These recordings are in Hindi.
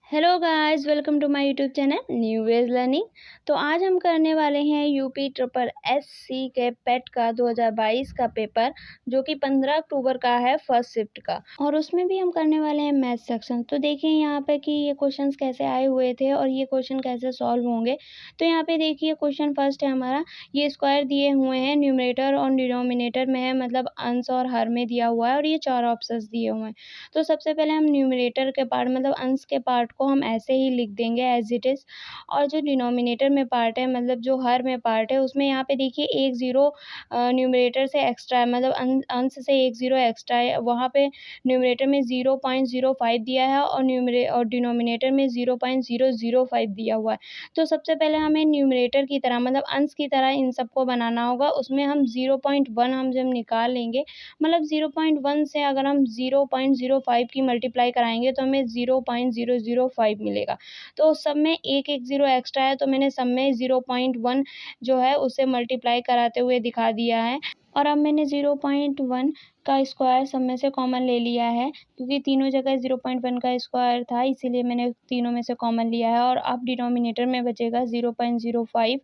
Hello guys, welcome to my YouTube channel new ways learning. तो आज हम करने वाले हैं यूपी ट्रिपल एससी के पेट का 2022 का पेपर, जो कि 15 अक्टूबर का है, फर्स्ट शिफ्ट का। और उसमें भी हम करने वाले हैं मैथ सेक्शन। तो देखिए यहाँ पे कि ये क्वेश्चंस कैसे आए हुए थे और ये क्वेश्चन कैसे सॉल्व होंगे। तो यहाँ पे देखिए क्वेश्चन फर्स्ट है हमारा, ये स्क्वायर दिए हुए हैं, न्यूमरेटर और डिनोमिनेटर में है, मतलब अंश और हर में दिया हुआ है, और ये 4 ऑप्शंस दिए हुए हैं। तो सबसे पहले हम न्यूमरेटर के पार्ट मतलब अंश के पार्ट को हम ऐसे ही लिख देंगे एज इट इज़। और जो डिनोमिनेटर में पार्ट है मतलब जो हर में पार्ट है, उसमें यहाँ पे देखिए एक ज़ीरो न्यूमरेटर से एक्स्ट्रा है, मतलब अंश से एक ज़ीरो एक्स्ट्रा है। वहाँ पे न्यूमरेटर में 0.05 दिया है और डिनोमिनेटर में 0.005 दिया हुआ है। तो सबसे पहले हमें न्यूमरेटर की तरह मतलब अंश की तरह इन सबको बनाना होगा। उसमें हम 0.1 हम जब निकाल लेंगे, मतलब 0.1 से अगर हम 0.05 की मल्टीप्लाई कराएंगे तो हमें 0.005 मिलेगा। तो सब में एक एक ज़ीरो एक्स्ट्रा है, तो मैंने सब में 0.1 जो है उसे मल्टीप्लाई कराते हुए दिखा दिया है। और अब मैंने 0.1 का स्क्वायर सब में से कॉमन ले लिया है, क्योंकि तीनों जगह 0.1 का स्क्वायर था, इसीलिए मैंने तीनों में से कॉमन लिया है। और अब डिनोमिनेटर में बचेगा 0.05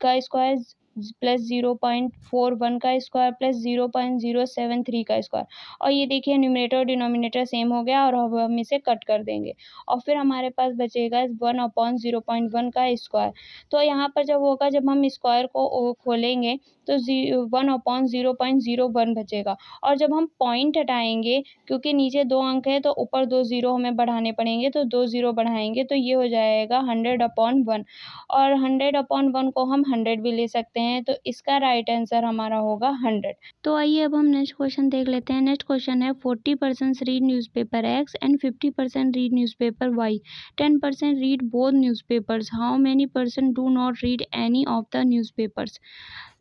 का स्क्वायर प्लस 0.41 का स्क्वायर प्लस 0.073 का स्क्वायर। और ये देखिए न्यूमरेटर और डिनोमिनेटर सेम हो गया, और अब हम इसे कट कर देंगे और फिर हमारे पास बचेगा 1/0.1 का स्क्वायर। तो यहाँ पर जब होगा, जब हम स्क्वायर को खोलेंगे तो 1/0.01 बचेगा। और जब हम पॉइंट हटाएंगे, क्योंकि नीचे 2 अंक है तो ऊपर 2 ज़ीरो हमें बढ़ाने पड़ेंगे, तो 2 ज़ीरो बढ़ाएंगे तो ये हो जाएगा 100/1। और 100/1 को हम 100 भी ले सकते हैं, तो इसका राइट आंसर हमारा होगा 100। तो आइए अब हम नेक्स्ट क्वेश्चन देख लेते हैं। नेक्स्ट क्वेश्चन है 40% read newspaper X and 50% read newspaper Y। 10% read both newspapers. How many percent do not read any of the newspapers.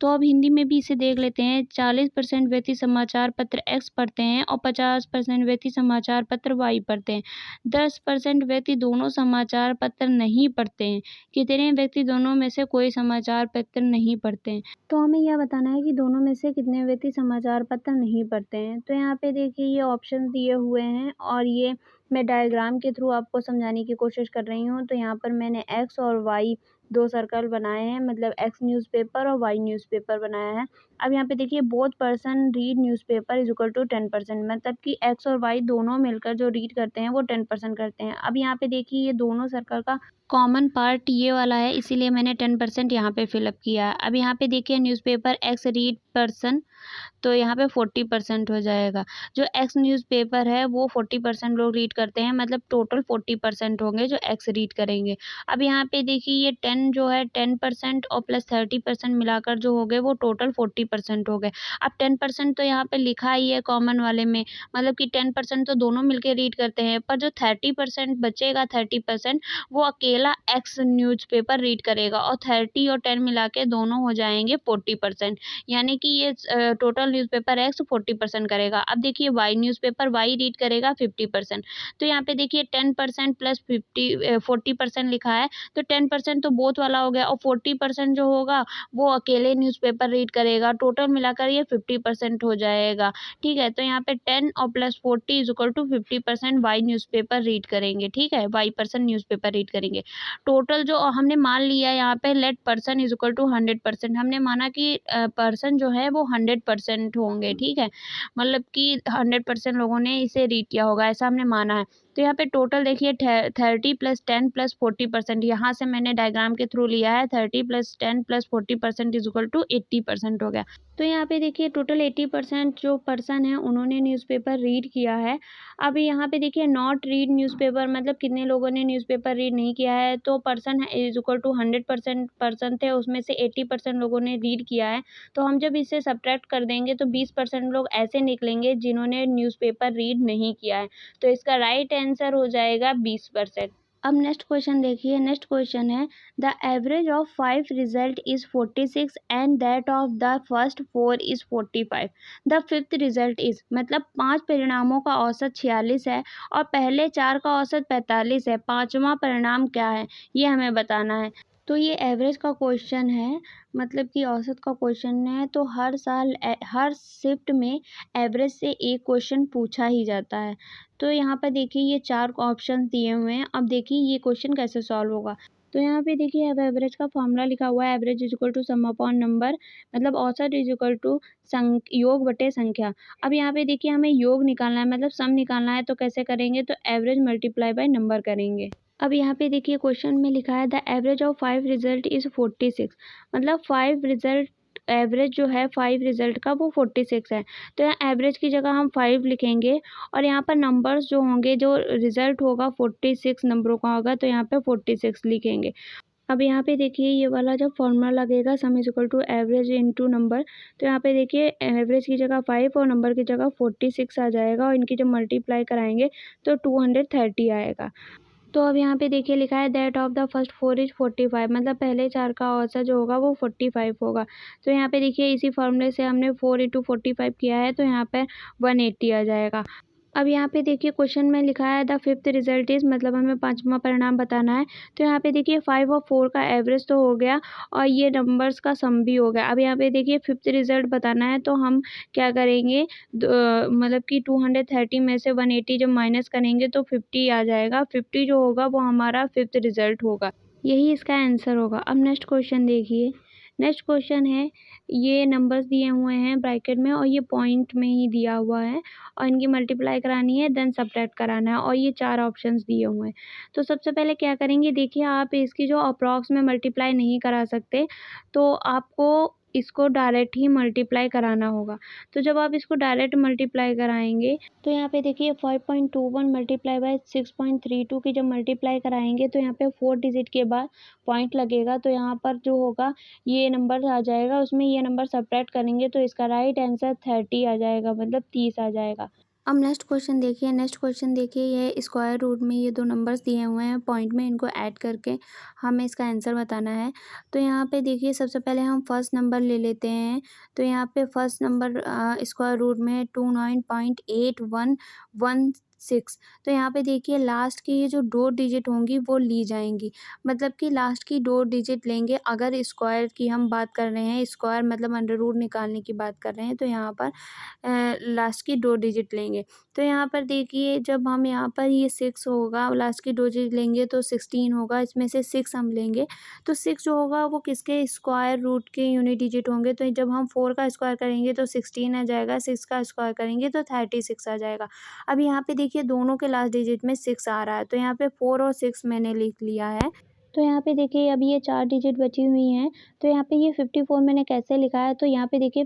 तो अब हिंदी में भी इसे देख लेते हैं। 40% व्यक्ति समाचार पत्र X पढ़ते हैं और 50% व्यक्ति समाचार पत्र Y पढ़ते हैं। 10% व्यक्ति दोनों समाचार पत्र नहीं पढ़ते हैं। कितने व्यक्ति दोनों में से कोई समाचार पत्र नहीं पढ़ते हैं। तो हमें यह बताना है कि दोनों में से कितने व्यक्ति समाचार पत्र नहीं पढ़ते हैं। तो यहाँ पे देखिए ये ऑप्शन दिए हुए हैं, और ये मैं डायग्राम के थ्रू आपको समझाने की कोशिश कर रही हूँ। तो यहाँ पर मैंने X और Y 2 सर्कल बनाए हैं, मतलब X न्यूज़पेपर और Y न्यूज़पेपर बनाया है। अब यहाँ पे देखिए both person read newspaper is equal to 10%, मतलब कि X और Y दोनों मिलकर जो रीड करते हैं वो 10% करते हैं। अब यहाँ पे देखिए ये दोनों सर्कल का कॉमन पार्ट ये वाला है, इसीलिए मैंने 10% यहाँ पे फिलअप किया है। अब यहाँ पे देखिए न्यूज़पेपर X रीड पर्सन, तो यहाँ पे 40% हो जाएगा। जो X न्यूज़पेपर है वो 40% लोग रीड करते हैं, मतलब टोटल 40% होंगे जो X रीड करेंगे। अब यहाँ पे देखिए ये 10 जो है 10% और प्लस 30% मिलाकर जो हो गए वो टोटल 40% हो गए। अब 10% तो यहाँ पे लिखा ही है कॉमन वाले में, मतलब कि 10% तो दोनों मिलके रीड करते हैं, पर जो 30% बचेगा 30% वो अकेला X न्यूज़पेपर रीड करेगा, और 30 और 10 मिला के दोनों हो जाएंगे 40%। यानी कि ये टोटल न्यूज़पेपर X 40% करेगा। अब देखिए Y न्यूज़पेपर Y रीड करेगा 50%। तो यहाँ पे देखिए 10% प्लस 40% लिखा है, तो 10% तो बोथ वाला हो गया, और 40% जो होगा वो अकेले न्यूज़पेपर रीड करेगा। टोटल मिलाकर ये 50% हो जाएगा। ठीक है, तो यहाँ पे 10 और plus 40 is equal to 50% Y newspaper read करेंगे। ठीक है, Y पर्सन न्यूज़पेपर रीड करेंगे। टोटल जो हमने मान लिया यहाँ पे let person is equal to 100%, हमने माना कि पर्सन जो है वो 100% होंगे। ठीक है, मतलब कि 100% लोगों ने इसे रीड किया होगा, ऐसा हमने माना है। तो यहाँ पे टोटल देखिए 30 प्लस 10 प्लस 40%, यहाँ से मैंने डायग्राम के थ्रू लिया है। 30 plus 10 plus 40% is equal to 80% हो गया। तो यहाँ पे देखिए टोटल 80% जो पर्सन है उन्होंने न्यूज़पेपर रीड किया है। अब यहाँ पे देखिए नॉट रीड न्यूज़पेपर, मतलब कितने लोगों ने न्यूज़पेपर रीड नहीं किया है। तो person is equal to 100% person थे, उसमें से 80% लोगों ने रीड किया है। तो हम जब इसे सब्ट्रैक्ट कर देंगे तो 20% लोग ऐसे निकलेंगे जिन्होंने न्यूज़पेपर रीड नहीं किया है। तो इसका राइट आंसर हो जाएगा 20%। अब नेक्स्ट क्वेश्चन देखिए। नेक्स्ट क्वेश्चन है the average of 5 result is 46 and that of the first 4 is 45। The fifth result is, मतलब 5 परिणामों का औसत 46 है और पहले 4 का औसत 45 है। पांचवा परिणाम क्या है ये हमें बताना है। तो ये एवरेज का क्वेश्चन है, मतलब कि औसत का क्वेश्चन है। तो हर साल हर शिफ्ट में एवरेज से एक क्वेश्चन पूछा ही जाता है। तो यहाँ पर देखिए ये 4 ऑप्शन दिए हुए हैं। अब देखिए ये क्वेश्चन कैसे सॉल्व होगा। तो यहाँ पे देखिए अब एवरेज का फॉर्मूला लिखा हुआ है, average is equal to sum upon number, मतलब औसत इज इक्वल टू योग बटे संख्या। अब यहाँ पे देखिए हमें योग निकालना है, मतलब सम निकालना है। तो कैसे करेंगे, तो एवरेज मल्टीप्लाई बाय नंबर करेंगे। अब यहाँ पे देखिए क्वेश्चन में लिखा है the average of 5 result is 46, मतलब 5 रिजल्ट एवरेज जो है 5 रिजल्ट का वो 46 है। तो यहाँ एवरेज की जगह हम 5 लिखेंगे और यहाँ पर नंबर्स जो होंगे, जो रिजल्ट होगा 46 नंबरों का होगा, तो यहाँ पे 46 लिखेंगे। अब यहाँ पे देखिए ये वाला जब फॉर्मूला लगेगा sum is equal to average into number, तो यहाँ पे देखिए एवरेज की जगह 5 और नंबर की जगह 46 आ जाएगा और इनकी जब मल्टीप्लाई कराएंगे तो 230 आएगा। तो अब यहाँ पे देखिए लिखा है that of the first 4 is 45, मतलब पहले 4 का औसत जो होगा वो 45 होगा। तो यहाँ पे देखिए इसी फॉर्मूले से हमने 4 इंटू 45 किया है, तो यहाँ पे 180 आ जाएगा। अब यहाँ पे देखिए क्वेश्चन में लिखा है द फिफ्थ रिजल्ट इज, मतलब हमें 5वां परिणाम बताना है। तो यहाँ पे देखिए 5 और 4 का एवरेज तो हो गया और ये नंबर्स का सम भी हो गया। अब यहाँ पे देखिए फिफ्थ रिजल्ट बताना है, तो हम क्या करेंगे, मतलब कि 230 में से 180 जब माइनस करेंगे तो 50 आ जाएगा। 50 जो होगा वो हमारा फिफ्थ रिजल्ट होगा, यही इसका आंसर होगा। अब नेक्स्ट क्वेश्चन देखिए। नेक्स्ट क्वेश्चन है, ये नंबर्स दिए हुए हैं ब्रैकेट में और ये पॉइंट में ही दिया हुआ है और इनकी मल्टीप्लाई करानी है, देन सब्ट्रैक्ट कराना है और ये 4 ऑप्शंस दिए हुए हैं। तो सबसे पहले क्या करेंगे, देखिए आप इसकी जो अप्रॉक्स में मल्टीप्लाई नहीं करा सकते, तो आपको इसको डायरेक्ट ही मल्टीप्लाई कराना होगा। तो जब आप इसको डायरेक्ट मल्टीप्लाई कराएंगे, तो यहाँ पे देखिए 5.21 मल्टीप्लाई बाय 6.32 की जब मल्टीप्लाई कराएंगे, तो यहाँ पे 4 डिजिट के बाद पॉइंट लगेगा, तो यहाँ पर जो होगा ये नंबर आ जाएगा, उसमें ये नंबर सब्ट्रैक्ट करेंगे तो इसका राइट आंसर 30 आ जाएगा, मतलब 30 आ जाएगा। अब नेक्स्ट क्वेश्चन देखिए। नेक्स्ट क्वेश्चन देखिए, ये स्क्वायर रूट में ये 2 नंबर्स दिए हुए हैं पॉइंट में, इनको ऐड करके हमें इसका आंसर बताना है। तो यहाँ पे देखिए सबसे पहले हम फर्स्ट नंबर ले लेते हैं। तो यहाँ पे फर्स्ट नंबर स्क्वायर रूट में 29.8116। तो यहाँ पे देखिए लास्ट की ये जो 2 डिजिट होंगी वो ली जाएंगी, मतलब कि लास्ट की 2 डिजिट लेंगे। अगर स्क्वायर की हम बात कर रहे हैं, स्क्वायर मतलब अंडर रूट निकालने की बात कर रहे हैं, तो यहाँ पर लास्ट की 2 डिजिट लेंगे। तो यहाँ पर देखिए जब हम यहाँ पर ये 6 होगा, लास्ट की 2 डिजिट लेंगे तो 16 होगा, इसमें से 6 हम लेंगे। तो 6 जो होगा वो किसके स्क्वायर रूट के यूनिट डिजिट होंगे। तो जब हम 4 का स्क्वायर करेंगे तो 16 आ जाएगा, 6 का स्क्वायर करेंगे तो 36 आ जाएगा। अब यहाँ पे देखिए दोनों के लास्ट डिजिट में 6 आ रहा है, तो यहाँ पे 4 और 6 मैंने लिख लिया है। तो यहाँ पे देखिए अब ये 4 डिजिट बची हुई हैं। तो यहाँ पे ये 54 मैंने कैसे लिखा है, तो यहाँ पे देखिए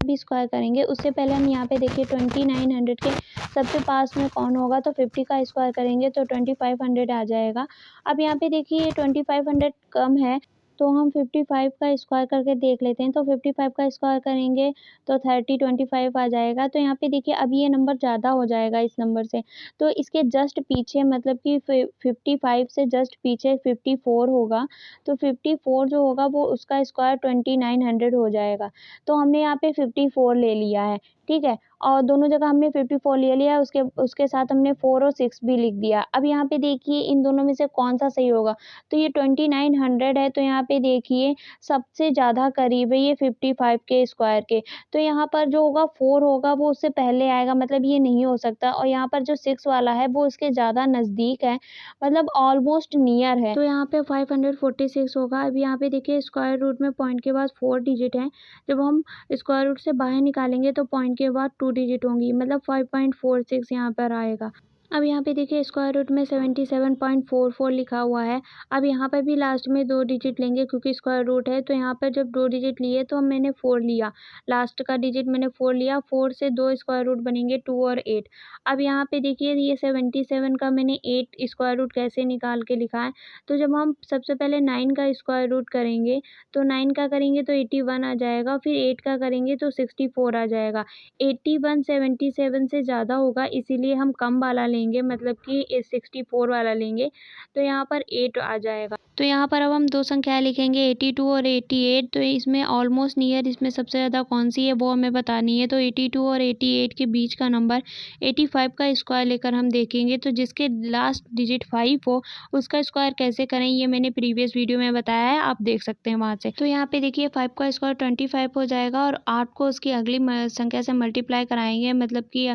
भी स्क्वायर करेंगे। उससे पहले हम यहाँ पे देखिए 2900 के सबसे पास में कौन होगा, तो 50 का स्क्वायर करेंगे तो 2500 आ जाएगा। अब यहाँ पे देखिए 2500 कम है, तो हम 55 का स्क्वायर करके देख लेते हैं। तो 55 का स्क्वायर करेंगे तो 25 आ जाएगा। तो यहाँ पे देखिए अब ये नंबर ज़्यादा हो जाएगा इस नंबर से, तो इसके जस्ट पीछे, मतलब कि 55 से जस्ट पीछे 54 होगा। तो 54 जो होगा वो उसका स्क्वायर 2900 हो जाएगा। तो हमने यहाँ पे 54 ले लिया है, ठीक है, और दोनों जगह हमने 54 ले लिया है, उसके साथ हमने 4 और 6 भी लिख दिया। अब यहाँ पे देखिए इन दोनों में से कौन सा सही होगा, तो ये 2900 है, तो यहाँ पे देखिए सबसे ज़्यादा करीब है ये 55 के स्क्वायर के। तो यहाँ पर जो होगा 4 होगा वो उससे पहले आएगा, मतलब ये नहीं हो सकता। और यहाँ पर जो 6 वाला है वो इसके ज़्यादा नज़दीक है, मतलब ऑलमोस्ट नियर है, तो यहाँ पे 546 होगा। अब यहाँ पे देखिए स्क्वायर रूट में पॉइंट के बाद 4 डिजिट हैं, जब हम स्क्वायर रूट से बाहर निकालेंगे तो पॉइंट के बाद 2 डिजिट होंगी, मतलब 5.46 यहाँ पर आएगा। अब यहाँ पे देखिए स्क्वायर रूट में 77.44 लिखा हुआ है। अब यहाँ पर भी लास्ट में 2 डिजिट लेंगे क्योंकि स्क्वायर रूट है, तो यहाँ पर जब 2 डिजिट लिए तो मैंने 4 लिया, लास्ट का डिजिट मैंने 4 लिया। 4 से 2 स्क्वायर रूट बनेंगे 2 और 8। अब यहाँ पे देखिए ये 77 का मैंने 8 स्क्वायर रूट कैसे निकाल के लिखा है, तो जब हम सबसे पहले 9 का स्क्वायर रूट करेंगे, तो 9 का करेंगे तो 81 आ जाएगा, फिर 8 का करेंगे तो 64 आ जाएगा। 81 77 से ज़्यादा होगा, इसीलिए हम कम वाला लेंगे। लेंगे, मतलब कि 64 वाला लेंगे तो यहाँ पर 8 आ जाएगा। तो यहाँ पर अब हम दो संख्याएं लिखेंगे 82 और 88। तो इसमें ऑलमोस्ट नियर इसमें सबसे ज़्यादा कौन सी है वो हमें बतानी है। तो 82 और 88 के बीच का नंबर 85 का स्क्वायर लेकर हम देखेंगे। तो जिसके लास्ट डिजिट 5 हो उसका स्क्वायर कैसे करें ये मैंने प्रीवियस वीडियो में बताया है, आप देख सकते हैं वहाँ से। तो यहाँ पे देखिए 5 का स्क्वायर 25 हो जाएगा और 8 को उसकी अगली संख्या से मल्टीप्लाई कराएंगे, मतलब कि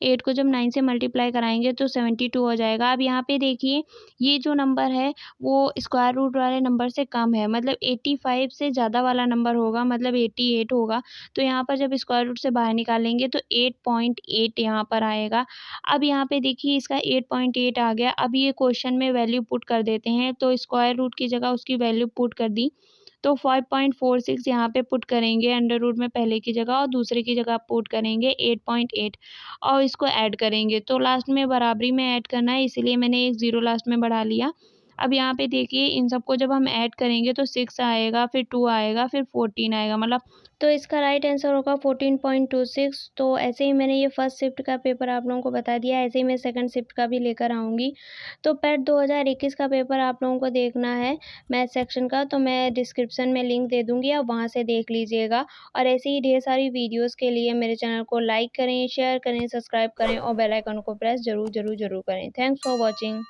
8 को जब 9 से मल्टीप्लाई कराएंगे तो 72 हो जाएगा। अब यहाँ पे देखिए ये जो नंबर है वो स्क्वायर रूट वाले नंबर से कम है, मतलब 85 से ज़्यादा वाला नंबर होगा, मतलब 88 होगा। तो यहाँ पर जब स्क्वायर रूट से बाहर निकालेंगे तो 8.8 यहाँ पर आएगा। अब यहाँ पे देखिए इसका 8.8 आ गया। अब ये क्वेश्चन में वैल्यू पुट कर देते हैं, तो स्क्वायर रूट की जगह उसकी वैल्यू पुट कर दी तो 5.46 यहाँ पे पुट करेंगे अंडर रूट में पहले की जगह, और दूसरे की जगह पुट करेंगे 8.8 और इसको ऐड करेंगे। तो लास्ट में बराबरी में ऐड करना है, इसीलिए मैंने एक ज़ीरो लास्ट में बढ़ा लिया। अब यहाँ पे देखिए इन सबको जब हम ऐड करेंगे तो 6 आएगा, फिर 2 आएगा, फिर 14 आएगा, मतलब तो इसका राइट आंसर होगा 14.26। तो ऐसे ही मैंने ये फर्स्ट शिफ्ट का पेपर आप लोगों को बता दिया, ऐसे ही मैं सेकंड शिफ्ट का भी लेकर आऊँगी। तो पैट 2021 का पेपर आप लोगों को देखना है मैथ सेक्शन का, तो मैं डिस्क्रिप्शन में लिंक दे दूँगी, आप वहाँ से देख लीजिएगा। और ऐसे ही ढेर सारी वीडियोज़ के लिए मेरे चैनल को लाइक करें, शेयर करें, सब्सक्राइब करें और बेल आइकन को प्रेस ज़रूर करें। Thanks for watching.